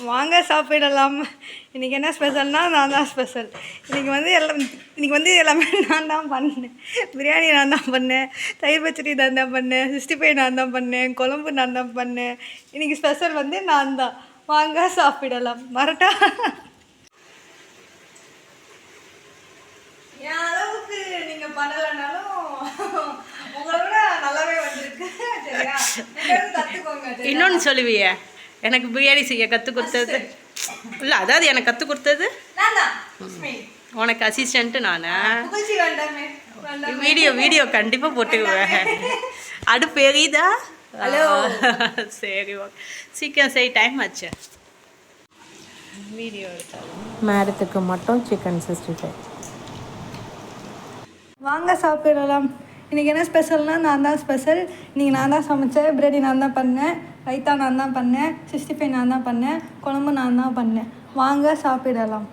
வாங்க சாப்பிடலாம். இன்றைக்கி என்ன ஸ்பெஷல்னால் நான் தான் ஸ்பெஷல். இன்றைக்கி வந்து எல்லாமே நான் தான் பண்ணேன். பிரியாணி நான் தான் பண்ணேன், தயிர் பச்சடி நான் தான் பண்ணேன், 65 நான் தான் பண்ணேன், குழம்பு நான் தான் பண்ணேன். இன்றைக்கி ஸ்பெஷல் வந்து நான் தான். வாங்க சாப்பிடலாம். வரட்டா? என் அளவுக்கு நீங்கள் பண்ணலைனாலும் உங்களோட நல்லாவே வந்திருக்கு. சரியா? கற்றுக்கோங்க. இன்னொன்று சொல்லுவியே, எனக்கு பிரியாணி செய்ய கற்றுக் கொடுத்தது இல்லை, அதாவது எனக்கு கற்றுக் கொடுத்தது உனக்கு அசிஸ்டண்ட்டு நானே. வீடியோ கண்டிப்பாக போட்டுக்குவேன். அடுப்பு எரியுதா? ஹலோ. சரி, ஓகே, சீக்கிரம் சரி, டைம் ஆச்சு. வீடியோ மேடத்துக்கு மட்டும் சிக்கன் 65. வாங்க சாப்பிடலாம். இன்றைக்கி என்ன ஸ்பெஷல்னால் நான் தான் ஸ்பெஷல். இன்றைக்கி நான் தான் சமைச்சேன். பிரியாணி நான் தான் பண்ணேன், ரைத்தா நான் தான் பண்ணேன், 65 நான் தான் பண்ணேன், குழம்பு நான் தான் பண்ணேன். வாங்க சாப்பிடலாம்.